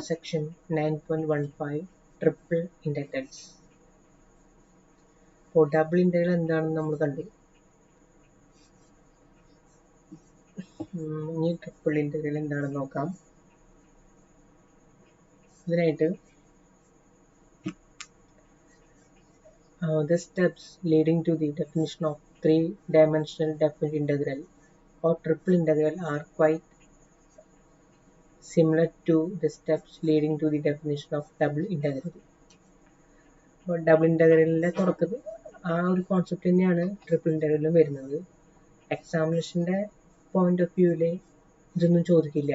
section 9.15 triple integrals. അപ്പോൾ double integral എന്താണെന്ന് നമ്മൾ കണ്ടു. ഇനി ട്രിപ്പിൾ ഇൻ്റഗ്രൽ എന്താണെന്ന് നോക്കാം. ഇതിനായിട്ട് the steps leading to the definition of three-dimensional definite integral or triple integral are quite similar to the steps leading to the definition of double integral. അപ്പോൾ double ഇൻ്റഗ്രലിൻ്റെ തുടക്കത്തിൽ ആ ഒരു കോൺസെപ്റ്റ് തന്നെയാണ് ട്രിപ്പിൾ ഇൻ്റഗ്രലിലും വരുന്നത്. എക്സാമിനേഷൻ്റെ point of വ്യൂവിൽ ഇതൊന്നും ചോദിക്കില്ല.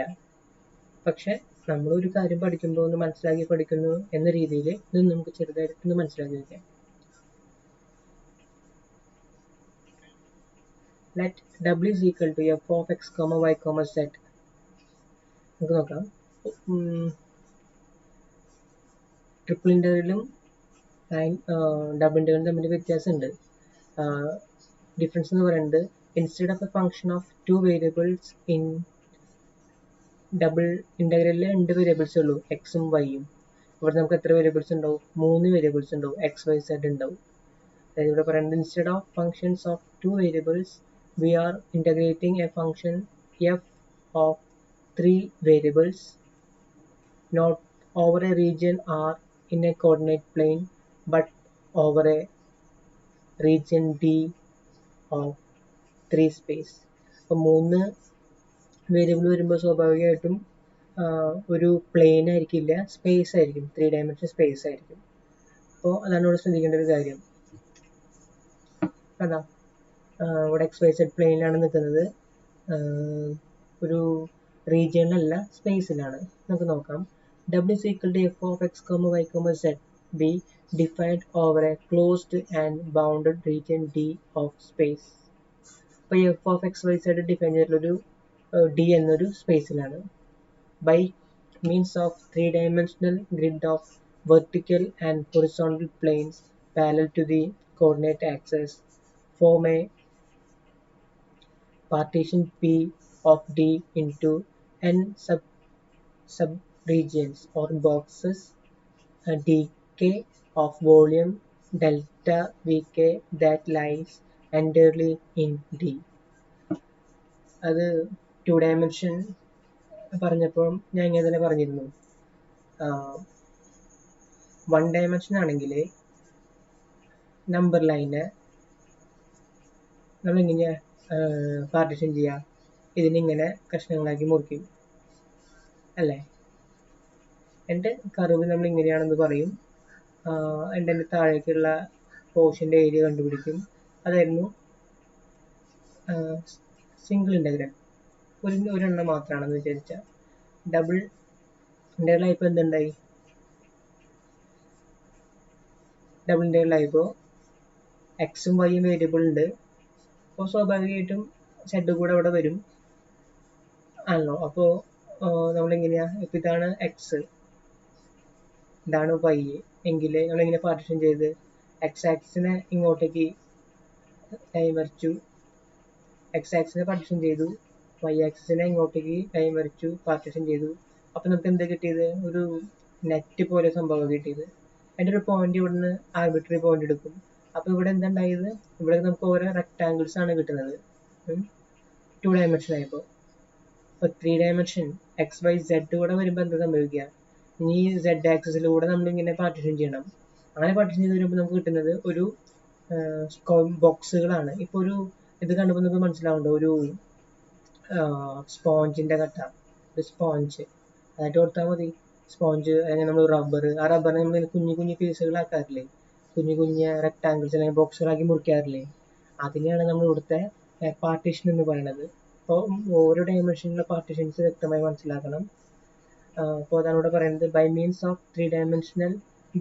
പക്ഷെ നമ്മളൊരു കാര്യം പഠിക്കുമ്പോൾ ഒന്ന് മനസ്സിലാക്കി പഠിക്കുന്നു എന്ന രീതിയിൽ ഇത് നമുക്ക് ചെറുതായിട്ടൊന്ന് മനസ്സിലാക്കി വയ്ക്കാം. Let w is equal to f of x comma y comma z. നമുക്ക് നോക്കാം. ട്രിപ്പിൾ ഇൻ്റഗ്രലും ഡബിൾ ഇൻ്റഗ്രലും തമ്മിൽ വ്യത്യാസമുണ്ട്. ഡിഫറൻസ് എന്ന് പറയുന്നത് instead of a function of two variables in double ഇൻ്റഗ്രലിൽ 2 വേരിയബിൾസേ ഉള്ളൂ, എക്സും വൈയും. ഇവിടെ നമുക്ക് എത്ര വേരിയബിൾസ് ഉണ്ടാവും? 3 വേരിയബിൾസ് ഉണ്ടാവും, എക്സ് വൈ സെഡ് ഉണ്ടാവും. അതായത് ഇവിടെ പറയുന്നത് instead of functions of 2 variables we are integrating a function f of 3 variables not over a region R in a coordinate plane but over a region D of 3 space. അപ്പോൾ 3 variable വരുമ്പോൾ സ്വാഭാവികമായിട്ടും ഒരു plain ആയിരിക്കില്ല, space ആയിരിക്കും, 3 dimension space ആയിരിക്കും. അപ്പോൾ അതാണ് ഇവിടെ ശ്രദ്ധിക്കേണ്ട ഒരു കാര്യം. അതാ ഇവിടെ എക്സ് വൈ സെഡ് പ്ലെയിനിലാണ് നിൽക്കുന്നത്, ഒരു റീജിയനിലല്ല, സ്പേസിലാണ്. നമുക്ക് നോക്കാം. w is equal to f of x comma y comma z be defined over a closed and bounded region D of space. അപ്പോൾ F of X Y Z define ചെയ്തിട്ടുള്ളൊരു D എന്നൊരു സ്പേസിലാണ്. By means of 3-dimensional grid of vertical and horizontal planes parallel to the coordinate axis form a partition P of D into n sub-regions or boxes dk of volume delta Vk that lies entirely in D. അത് 2 dimension പറഞ്ഞപ്പോൾ ഞാൻ ഇങ്ങനെ തന്നെ പറഞ്ഞിരുന്നു. 1 dimension ആണെങ്കിൽ number line നമ്മളിങ്ങനെ partition ചെയ്യുക, ഇതിനിങ്ങനെ കഷ്ണങ്ങളാക്കി മുറിക്കും അല്ലേ. എൻ്റെ കർവ് നമ്മൾ ഇങ്ങനെയാണെന്ന് പറയും. എൻ്റെ താഴേക്കുള്ള പോർഷൻ്റെ ഏരിയ കണ്ടുപിടിക്കും. അതായിരുന്നു സിംഗിൾ ഇൻ്റഗ്രൽ, ഒരെണ്ണം മാത്രമാണെന്ന് വിചാരിച്ചാൽ. ഡബിൾ ഇൻ്റഗ്രലായപ്പോൾ എന്തുണ്ടായി? ഡബിൾ ഇൻ്റഗ്രലായപ്പോൾ എക്സും വൈയും വേരിയബിൾ ഉണ്ട്. അപ്പോൾ സ്വാഭാവികമായിട്ടും സെഡ് കൂടെ അവിടെ വരും ആണല്ലോ. അപ്പോൾ നമ്മളെങ്ങനെയാ, ഇപ്പം ഇതാണ് എക്സ്, ഇതാണ് വൈ എങ്കിൽ നമ്മളിങ്ങനെ പാർട്ടിഷൻ ചെയ്ത് എക്സ് ആക്സിനെ ഇങ്ങോട്ടേക്ക് ലൈൻ വരച്ചു, എക്സ് ആക്സിനെ പാർട്ടിഷൻ ചെയ്തു, വൈ ആക്സിനെ ഇങ്ങോട്ടേക്ക് ലൈൻ വരച്ചു, പാർട്ടിഷൻ ചെയ്തു. അപ്പം നമുക്ക് എന്താ കിട്ടിയത്? ഒരു നെറ്റ് പോലെ സംഭവം കിട്ടിയത്. അതിൻ്റെ ഒരു പോയിന്റ് ഇവിടുന്ന് ആർബിട്രറി പോയിന്റ് എടുക്കും. അപ്പോൾ ഇവിടെ എന്താ ഉണ്ടായത്? ഇവിടെ നമുക്ക് ഓരോ റെക്ടാങ്കിൾസ് ആണ് കിട്ടുന്നത് 2 dimension ആയപ്പോൾ. അപ്പോൾ 3 dimension എക്സ് വൈ സെഡ് കൂടെ വരുമ്പോൾ എന്താ സംഭവിക്കുക? ഇനി സെഡ് ആക്സിസിലൂടെ നമ്മളിങ്ങനെ പാർട്ടിഷൻ ചെയ്യണം. അങ്ങനെ പാർട്ടിഷൻ ചെയ്ത് വരുമ്പോൾ നമുക്ക് കിട്ടുന്നത് ഒരു ബോക്സുകളാണ്. ഇപ്പോൾ ഒരു ഇത് കണ്ടപ്പോൾ നമുക്ക് മനസ്സിലാവുന്നുണ്ട്, ഒരു സ്പോഞ്ചിൻ്റെ കട്ട, ഒരു സ്പോഞ്ച് അതായിട്ട് കൊടുത്താൽ മതി. സ്പോഞ്ച് അല്ലെങ്കിൽ നമ്മൾ റബ്ബർ, ആ റബ്ബറിനെ നമ്മൾ കുഞ്ഞു കുഞ്ഞു പീസുകളാക്കാറില്ലേ, കുഞ്ഞു കുഞ്ഞു റെക്ടാങ്കിൾസ് അല്ലെങ്കിൽ ബോക്സുകളാക്കി മുറിക്കാറില്ലേ, അതിനെയാണ് നമ്മൾ ഇവിടുത്തെ പാർട്ടീഷൻ എന്ന് പറയുന്നത്. അപ്പോൾ ഓരോ ഡയമെൻഷനിലുള്ള പാർട്ടീഷൻസ് വ്യക്തമായി മനസ്സിലാക്കണം. അപ്പോൾ അതാണ് ഇവിടെ പറയുന്നത്. By means of 3-dimensional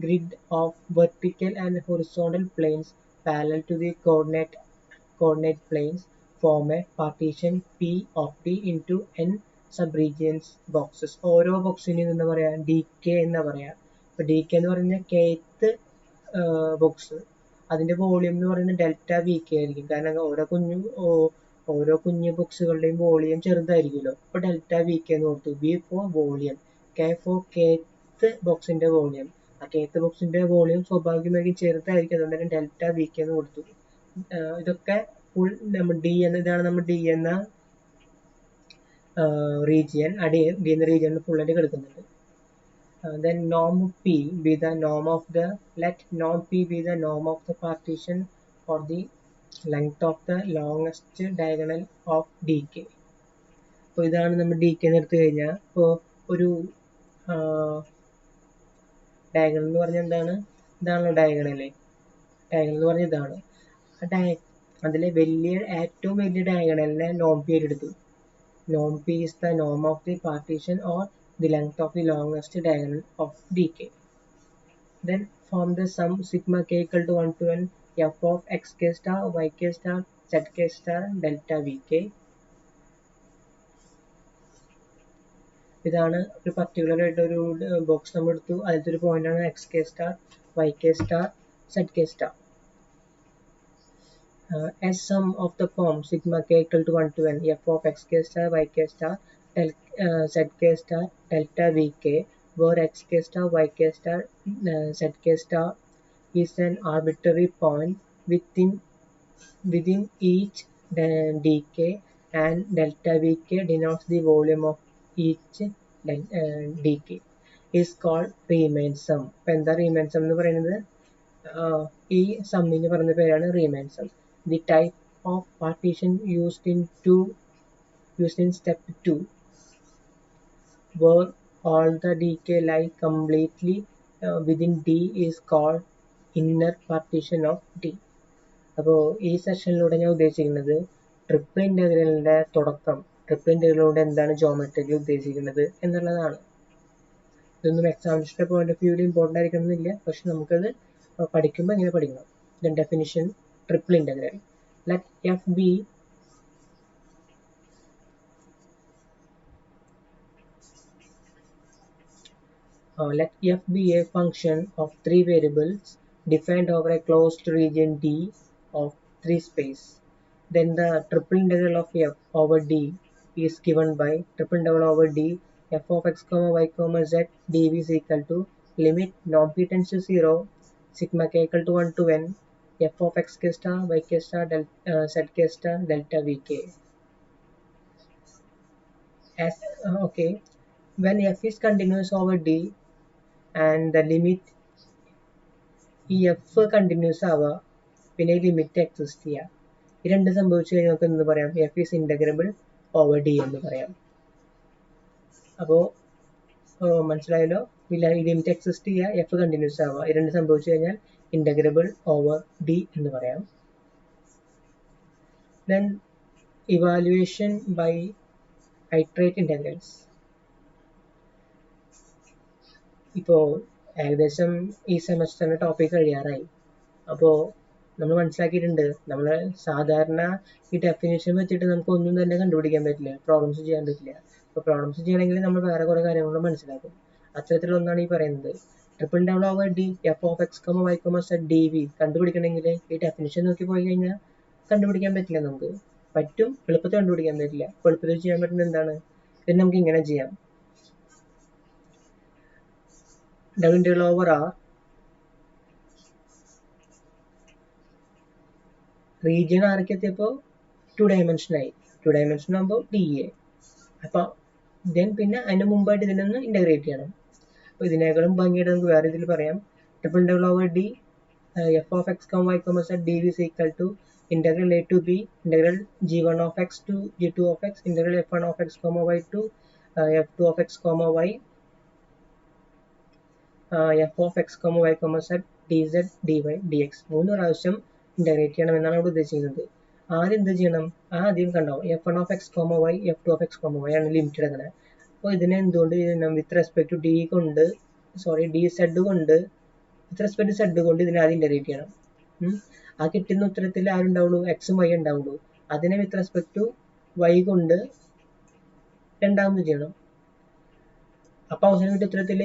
grid of vertical and horizontal planes parallel to the coordinate planes form a partition P of D into n subregions boxes. ഓരോ ബോക്സിനും എന്താ പറയുക? ഡി കെ എന്നാ പറയുക. ഇപ്പോൾ ഡി കെ എന്ന് പറഞ്ഞാൽ kth ബോക്സ്, അതിൻ്റെ volume എന്ന് പറയുന്നത് ഡെൽറ്റ വി കെ ആയിരിക്കും. കാരണം ഓരോ കുഞ്ഞു ബോക്സുകളുടെയും വോളിയം ചെറുതായിരിക്കുമല്ലോ. അപ്പോൾ ഡെൽറ്റ വി കെ എന്ന് കൊടുത്തു. V for volume, K for kth ബോക്സിന്റെ വോളിയം. ആ kth ബോക്സിന്റെ വോളിയം സ്വാഭാവികമായും ചെറുതായിരിക്കും, അതുകൊണ്ട് തന്നെ ഡെൽറ്റ വി കെ എന്ന് കൊടുത്തു. ഇതൊക്കെ ഫുൾ നമ്മൾ ഡി എന്ന ഇതാണ് നമ്മൾ ഡി എന്ന റീജിയൻ. ഡി എന്ന റീജിയനിൽ ഫുള്ളായിട്ട് കിടക്കുന്നുണ്ട്. Then norm P be the norm of the, let norm P be the norm of the partition for the length of the longest diagonal of dk. അപ്പോൾ ഇതാണ് നമ്മൾ ഡി കെ എടുത്തു കഴിഞ്ഞാൽ, ഇപ്പോൾ ഒരു ഡയഗണൽ എന്ന് പറഞ്ഞാൽ എന്താണ്? ഇതാണല്ലോ ഡയഗണല്. ഡയഗണൽ എന്ന് പറഞ്ഞാൽ ഇതാണ്. അതിലെ ഏറ്റവും വലിയ ഡയഗണലിനെ നോം പി എടുത്തു. Norm P is the norm of the partition or the length of the longest diagonal of dk. Then form the sum sigma k equal to 1 to n f of x k star, y k star, z k star, delta v k. ഇതാണ് ഒരു particular ആയിട്ട് ഒരു box നമ്മൾ എടുത്തു. അതിലത്തെ ഒരു point ആണ് x k star, y k star, z k star. As sum of the form sigma k equal to 1 to n f of x k star, y k star, z k star, delta v k, where x k star, y k star, z k star is an arbitrary point within each dk, and delta v k denotes the volume of each dk, is called Riemann sum. അപ്പോൾ എന്താ Riemann sum എന്ന് പറയുന്നത്? ഈ സമ്മിന് പറയുന്ന പേരാണ് Riemann sum. The type of partition used in step 2, where all the dk lie completely within D, is called inner partition of D. അപ്പോൾ ഈ സെഷനിലൂടെ ഞാൻ ഉദ്ദേശിക്കുന്നത് ട്രിപ്പിൾ ഇൻ്റഗ്രലിൻ്റെ തുടക്കം, ട്രിപ്പിൾ ഇൻ്റഗ്രലിലൂടെ എന്താണ് ജോമെട്രിക്കലി ഉദ്ദേശിക്കുന്നത് എന്നുള്ളതാണ്. ഇതൊന്നും എക്സാമിനേഷൻ്റെ പോയിന്റ് ഓഫ് വ്യൂവിൽ ഇമ്പോർട്ടൻ്റ് ആയിരിക്കണം എന്നില്ല, പക്ഷെ നമുക്കത് പഠിക്കുമ്പോൾ എങ്ങനെ പഠിക്കണം. Then definition triple integral. Let f be a function of three variables defined over a closed region D of 3 space. Then the triple integral of f over D is given by triple integral over D f of x comma y comma z dv is equal to limit norm p tends to 0 sigma k equal to 1 to n f of x k star, y k star, z k star, delta v k. Okay, when f is continuous over D and the limit ഈ F continuous ആവുക, പിന്നെ ഈ limit exist ചെയ്യുക, ഈ രണ്ട് സംഭവിച്ചു കഴിഞ്ഞാൽ നമുക്ക് എന്ത് പറയാം? F is integrable over D എന്ന് പറയാം. അപ്പോൾ മനസ്സിലായല്ലോ, ഈ ലിമിറ്റ് എക്സിസ്റ്റ് ചെയ്യുക, എഫ് കണ്ടിന്യൂസ് ആവുക, ഈ രണ്ട് സംഭവിച്ചു കഴിഞ്ഞാൽ ഇൻ്റഗ്രബിൾ ഓവർ ഡി എന്ന് പറയാം. Then evaluation by iterate integrals. ഇപ്പോൾ ഏകദേശം ഈ സെമസ്റ്ററിൻ്റെ ടോപ്പിക് കഴിയാറായി. അപ്പോൾ നമ്മൾ മനസ്സിലാക്കിയിട്ടുണ്ട്, നമ്മൾ സാധാരണ ഈ ഡെഫിനേഷൻ വെച്ചിട്ട് നമുക്ക് ഒന്നും തന്നെ കണ്ടുപിടിക്കാൻ പറ്റില്ല, പ്രോബ്ലംസ് ചെയ്യാൻ പറ്റില്ല. അപ്പോൾ പ്രോബ്ലംസ് ചെയ്യണമെങ്കിൽ നമ്മൾ വേറെ കുറേ കാര്യങ്ങൾ മനസ്സിലാക്കും. അത്തരത്തിലൊന്നാണ് ഈ പറയുന്നത്. Triple integral over D F of X comma Y comma Z D V കണ്ടുപിടിക്കണമെങ്കിൽ ഈ ഡെഫിനേഷൻ നോക്കി പോയി കഴിഞ്ഞാൽ കണ്ടുപിടിക്കാൻ പറ്റില്ല. നമുക്ക് പറ്റും, എളുപ്പത്തിൽ കണ്ടുപിടിക്കാൻ പറ്റില്ല. അപ്പോൾ എളുപ്പത്തിൽ ചെയ്യാൻ പറ്റുന്നത് എന്താണ്? ഇത് നമുക്ക് ഇങ്ങനെ ചെയ്യാം. Double integral over R region ആർക്ക് എത്തിയപ്പോൾ 2 ഡയമെൻഷനായി. 2 ഡയമെൻഷൻ ആകുമ്പോൾ ഡി എ. അപ്പോൾ ദെൻ പിന്നെ അതിന് മുമ്പായിട്ട് ഇതിനൊന്ന് ഇൻ്റഗ്രേറ്റ് ചെയ്യണം. അപ്പോൾ ഇതിനേക്കാളും ഭംഗിയായിട്ട് നമുക്ക് വേറെ ഇതിൽ പറയാം. Triple integral over D F of X comma Y comma Z D v is equal to integral a to b integral g1 of x to g2 of x integral f1 of x comma y to f2 of x comma y f of x comma y comma z dz dy dx. 3 പ്രാവശ്യം integrate ചെയ്യണം എന്നാണ് അവിടെ ഉദ്ദേശിക്കുന്നത്. ആദ്യം എന്ത് ചെയ്യണം? ആദ്യം കണ്ടോ f1 of x comma y f2 of x comma y ആണ് ലിമിറ്റ് എടുക്കുന്നത്. അപ്പോൾ ഇതിനെ എന്തുകൊണ്ട് വിത്ത് റെസ്പെക്ട് ടു ഡി കൊണ്ട് ഡി സെഡ് കൊണ്ട് വിത്ത് റെസ്പെക്ട് ടു സെഡ് കൊണ്ട് ഇതിനെ ആദ്യം ഇൻ്റഗ്രേറ്റ് ചെയ്യണം. ആ കിട്ടുന്ന ഉത്തരത്തിൽ ആരുണ്ടാവുള്ളൂ? എക്സും വൈ ഉണ്ടാവുള്ളൂ. അതിനെ വിത്ത് റെസ്പെക്ട് ടു വൈ കൊണ്ട് രണ്ടാമത് ചെയ്യണം. അപ്പോൾ അവസാനം കിട്ടിയ ഉത്തരത്തിൽ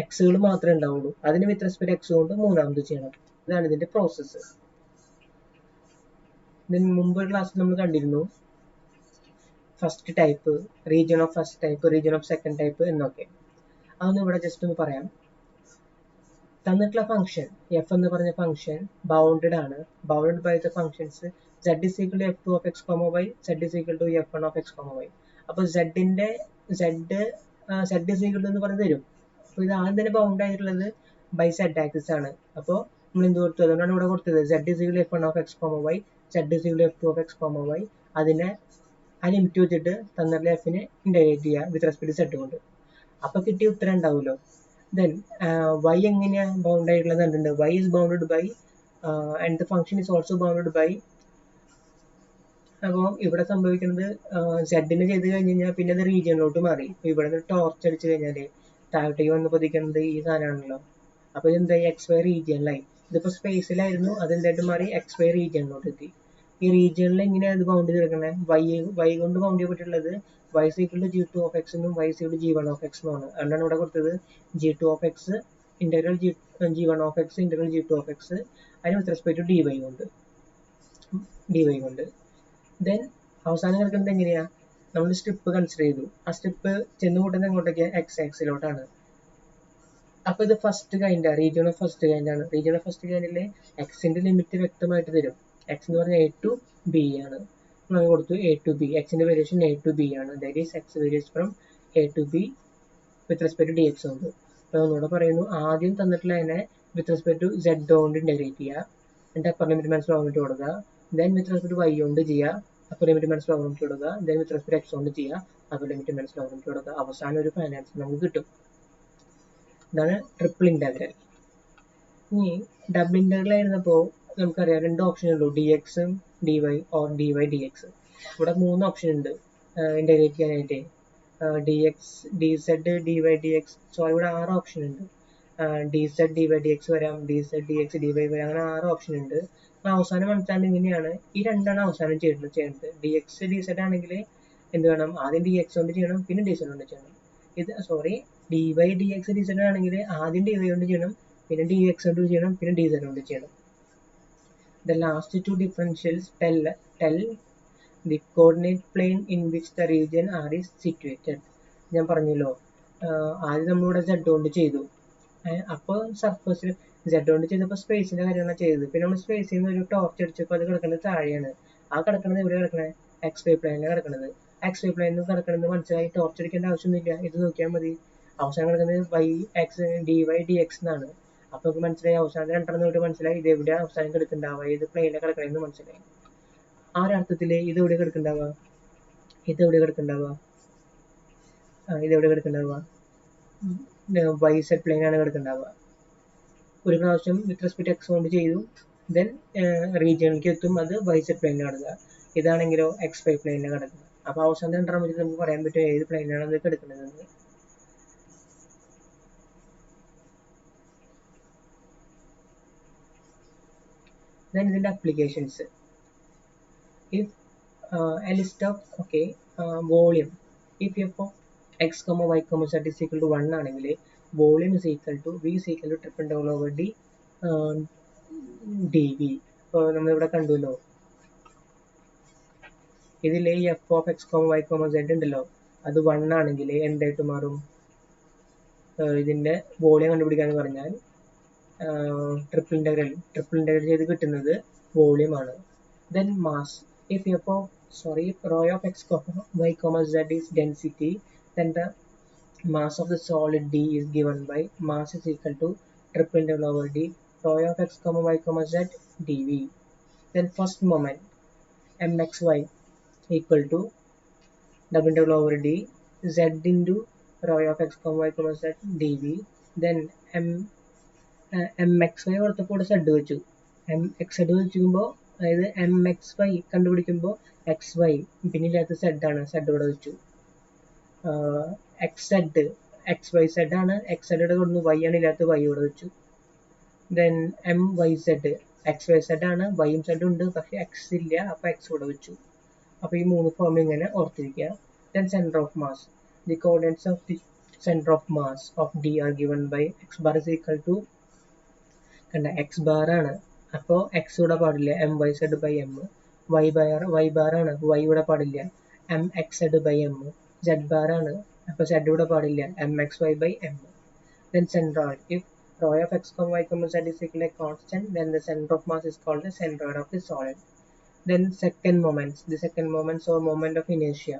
എക്സുകൾ മാത്രമേ ഉണ്ടാവുള്ളൂ. അതിന് വിത്ത് റെസ്പെക്ട് എക്സ് കൊണ്ട് മൂന്നാമത് ചെയ്യണം. ഇതാണ് ഇതിന്റെ പ്രോസസ്സ്. ഇതിന് മുമ്പൊരു ക്ലാസ്സിൽ നമ്മൾ കണ്ടിരുന്നു first type, region of first type, region of second type എന്നൊക്കെ. അതൊന്നും ഇവിടെ ജസ്റ്റ് ഒന്ന് പറയാം. തന്നിട്ടുള്ള ഫംഗ്ഷൻ എഫ് എന്ന് പറഞ്ഞ ഫംഗ്ഷൻ ബൗണ്ടഡ് ആണ്. Bounded by the functions z is equal to f2 of x, y, z is equal to f1 of x, y. അപ്പോൾ z is equal to എന്ന് പറഞ്ഞ് തരും. അപ്പോൾ ഇത് ആദ്യം തന്നെ ബൗണ്ട് ആയിട്ടുള്ളത് ബൈ z ആക്സിസ് ആണ്. അപ്പോൾ നമ്മൾ എന്ത് കൊടുത്തു? അതുകൊണ്ടാണ് ഇവിടെ കൊടുത്തത് z is equal to f1 of x, y, z is equal to f2 of x, y. അതിനെ ആ ലിമിറ്റ് വെച്ചിട്ട് തന്നിട്ടുള്ള എഫിനെ ഇന്റഗ്രേറ്റ് ചെയ്യുക വിത്ത് റെസ്പെക്ട് z കൊണ്ട്. അപ്പോൾ കിട്ടിയ ഉത്തരം ഉണ്ടാവുമല്ലോ. Then y എങ്ങനെയാണ് ബൗണ്ട് ആയിട്ടുള്ളത് കണ്ടിട്ടുണ്ട്. y is bounded by and the function is also bounded by. അപ്പോൾ ഇവിടെ സംഭവിക്കുന്നത് സെഡിന് ചെയ്ത് കഴിഞ്ഞ് കഴിഞ്ഞാൽ പിന്നെ അത് റീജിയനിലോട്ട് മാറി. ഇപ്പോൾ ഇവിടെ നിന്ന് ടോർച്ച് അടിച്ച് കഴിഞ്ഞാൽ താഴോട്ടേക്ക് വന്ന് പതിക്കുന്നത് ഈ സാധനമാണല്ലോ. അപ്പോൾ ഇതെന്തായി എക്സ് വൈ റീജിയനിലായി. ഇതിപ്പോൾ സ്പേസിലായിരുന്നു, അതെന്തായിട്ട് മാറി എക്സ് വൈ റീജിയനിലോട്ട് എത്തി. ഈ റീജിയനിൽ എങ്ങനെയാണ് ഇത് ബൗണ്ട് ചെയ്തെടുക്കണേ? വൈ കൊണ്ട് bound ചെയ്യപ്പെട്ടിട്ടുള്ളത് y is equal to g2 of x എന്നും y is equal to g1 of x എന്നുമാണ്. അതുകൊണ്ടാണ് ഇവിടെ കൊടുത്തത് g2 of x integral g1 of x integral g2 of x അതിന് വിത്ത് റെസ്പെക്ട് ടു dy കൊണ്ട്. Then അവസാനം കിടക്കുന്നത് എങ്ങനെയാ? നമ്മൾ സ്ട്രിപ്പ് കൺസിഡർ ചെയ്തു. ആ സ്ട്രിപ്പ് ചെന്ന് കൂട്ടുന്നത് എങ്ങോട്ടേക്ക്? എക്സ് ആക്സിലോട്ടാണ്. അപ്പൊ ഇത് first kind region of first kind ആണ്. റീജിയൻ ഓഫ് ഫസ്റ്റ് കൈൻഡിൽ എക്സിന്റെ ലിമിറ്റ് വ്യക്തമായിട്ട് തരും. എക്സ് എന്ന് പറഞ്ഞാൽ a to b ആണ്. നമ്മൾ കൊടുത്തു a to b. എക്സിന്റെ വേരിയേഷൻ a to b ആണ്. That is X varies from a to b with respect to dx ഉണ്ട്. അപ്പോൾ ഒന്നുകൂടെ പറയുന്നു, ആദ്യം തന്നിട്ടുള്ളതിനെ വിത്ത് റെസ്പെക്ട് ടു z കൊണ്ട് ഇന്റഗ്രേറ്റ് ചെയ്യുക, എന്നിട്ട് upper limit minus lower limit കൊടുക്കുക. Then with respect to y കൊണ്ട് ചെയ്യുക, upper limit minus lower limit കൊടുക്കുക. ദെൻ വിത്ത് റെസ്പെക്ട് x കൊണ്ട് ചെയ്യുക, upper limit minus lower limit കൊടുക്കുക. അവസാനം ഒരു ഫൈനൽ ആൻസർ നമുക്ക് കിട്ടും. ഇതാണ് ട്രിപ്പിൾ ഇന്റഗ്രൽ. ഇനി ഡബിൾ ഇന്റഗ്രൽ ആയിരുന്നപ്പോൾ നമുക്കറിയാം രണ്ട് ഓപ്ഷൻ ഉള്ളൂ, ഡി എക്സും D Y or D Y D X. ഇവിടെ മൂന്ന് ഓപ്ഷൻ ഉണ്ട് ഇന്റഗ്രേറ്റ് ചെയ്യാനായിട്ട്. D X, D Z, D Y D X. Sorry, ഇവിടെ 6 ഓപ്ഷൻ ഉണ്ട്. D Z D Y D X വരാം, D Z D X D Y വരാം, അങ്ങനെ 6 option ഉണ്ട്. അവസാനം മനസ്സിലാണ്ട് ഇങ്ങനെയാണ്, ഈ രണ്ടാണ് അവസാനം ചെയ്യേണ്ടത്. ഡി എക്സ് ഡി സെഡ് ആണെങ്കിൽ എന്ത് വേണം? ആദ്യം ഡി എക്സ് കൊണ്ട് ചെയ്യണം, പിന്നെ ഡി സെഡ് കൊണ്ട് ചെയ്യണം. ഇത് d Y D X D z ആണെങ്കിൽ ആദ്യം ഡി വൈ കൊണ്ട് ചെയ്യണം, പിന്നെ ഡി എക്സ് കൊണ്ട് ചെയ്യണം, പിന്നെ ഡി സെഡ് കൊണ്ട് ചെയ്യണം. The last two differentials tell the coordinate plane in which the region R is situated. ഞാൻ പറഞ്ഞല്ലോ, ആദ്യം നമ്മളിവിടെ z കൊണ്ട് ചെയ്തു. അപ്പോൾ സർഫസിൽ z കൊണ്ട് ചെയ്തപ്പോൾ സ്പേസിന്റെ കാര്യമാണ് ചെയ്തത്. പിന്നെ നമ്മൾ സ്പേസിൽ നിന്ന് ഒരു ടോർച്ച് അടിച്ചപ്പോൾ അത് കിടക്കുന്നത് താഴെയാണ്. ആ കിടക്കുന്നത് എവിടെ കിടക്കണേ? എക്സ് വൈ പ്ലെയിനിലാണ് കിടക്കുന്നത്. എക്സ് വൈ പ്ലെയിനിൽ കിടക്കുന്നത് മനസ്സിലായി, ടോർച്ച് അടിക്കേണ്ട ആവശ്യമൊന്നുമില്ല, ഇത് നോക്കിയാൽ മതി. അവസാനം കിടക്കുന്നത് y x D Y D x എന്നാണ്. അപ്പൊ നമുക്ക് മനസ്സിലായി, അവസാനം രണ്ടെണ്ണം നോട്ട് മനസ്സിലായി, ഇത് എവിടെയാണ് അവസാനം കിടക്കുന്നുണ്ടാവുക, ഏത് പ്ലെയിനിലാണ് കിടക്കണമെന്ന് മനസ്സിലായി. ആ ഒരർത്ഥത്തില് ഇത് എവിടെ കിടക്കുന്നുണ്ടാവുക? ഇതെവിടെ കിടക്കുന്നുണ്ടാവുക? ഇതെവിടെ കിടക്കുന്നുണ്ടാവുക? Y Z പ്ലെയിനാണ് കിടക്കുന്നുണ്ടാവുക. ഒരു പ്രാവശ്യം വിത്ത് റെസ്പെക്ട് എക്സ് കൊണ്ട് ചെയ്തു, ദെൻ റീജിയനിലേക്ക് എത്തും, അത് വൈ സെഡ് പ്ലെയിനിൽ കിടക്കുക. ഇതാണെങ്കിലോ എക്സ് വൈ പ്ലെയിനിൽ കിടക്കുക. അപ്പൊ അവസാനം രണ്ടെണ്ണം വെച്ചിട്ട് നമുക്ക് പറയാൻ പറ്റും ഏത് പ്ലെയിനാണ് അത് കിടക്കുന്നത്. Then ഇതിന്റെ applications. If a list of volume, if f of x, y, z is equal to 1 ആണെങ്കിൽ volume is equal to v is equal to triple integral over d dv. അപ്പോൾ നമ്മളിവിടെ കണ്ടുല്ലോ, ഇതിലെ ഈ f of x, y, z ഉണ്ടല്ലോ, അത് 1 ആണെങ്കിൽ എന്തായിട്ട് മാറും? ഇതിന്റെ വോളിയം കണ്ടുപിടിക്കാന്ന് പറഞ്ഞാൽ ട്രിപ്പിൾ ഇന്റഗ്രൽ ചെയ്ത് കിട്ടുന്നത് വോളിയം ആണ്. Then mass, if rho of x, y, z is density, then the mass of the solid d is given by mass is equal to triple integral over d rho of x, y, z dv. Then first moment mxy equal to double integral over d z into rho of x, y, z dv. Then mxy കൊടുത്തപ്പോൾ z വെച്ചു, mx വെച്ചുമ്പോൾ അതായത് mxy കണ്ടുപിടിക്കുമ്പോൾ xy പിന്നെ ഇല്ലാത്ത z ആണ്, z ഇവിടെ വെച്ചു. xyz ആണ്, xz ഇവിടെ കൊടുത്തു, y ആണ് ഇല്ലാത്ത y ഇവിടെ വെച്ചു. Then myz xyz ആണ്, y യും z ഉണ്ട്, പക്ഷെ x ഇല്ല, അപ്പൊ x ഇവിടെ വെച്ചു. അപ്പൊ ഈ മൂന്ന് ഫോം ഇങ്ങനെ ഓർത്തിരിക്കുക. Then center of mass, the coordinates of the center of mass of d are given by x bar is equal to x bar ആണ്, അപ്പോൾ x ഇവിടെ പാടില്ല, myz by m. y bar ആണ്, y ഇവിടെ പാടില്ല, mxz by m. z bar ആണ്, അപ്പോൾ z ഇവിടെ പാടില്ല, mxy by m. Then centroid. If rho of x, y, z is equal to a constant, then the center of mass is called the centroid of the solid. Then second moments. The second moments or moment of inertia.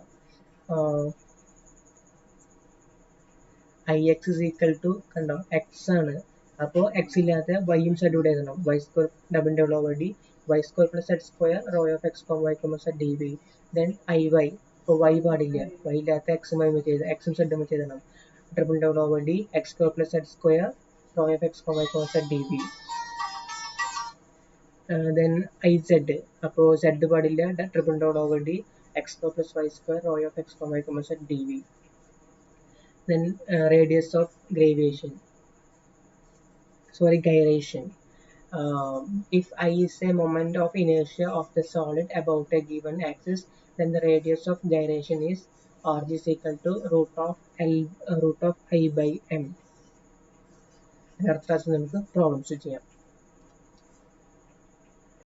ix is equal to കണ്ടോ x ആണ്. അപ്പോൾ x ഇല്ലാത്ത y യും z ഇവിടെ എഴുതണം. y square double double over d y square plus z square rho of x, y, z dv. Then iy. അപ്പോൾ y പാടില്ല, y ഇല്ലാത്ത x ഉം y ഉം ചെയ്ത് x ഉം z ഉം ചെയ്തണം. Triple double over d x square plus z square rho of x, y, z dv. Then iz. അപ്പോൾ z പാടില്ല, triple double over d x square plus y square rho of x, y, z dv. Then radius of gyration. If I is a moment of inertia of the solid about a given axis, then the radius of gyration is r is equal to root of I by m. അതിനർത്ഥം നമുക്ക് problems ചെയ്യാം.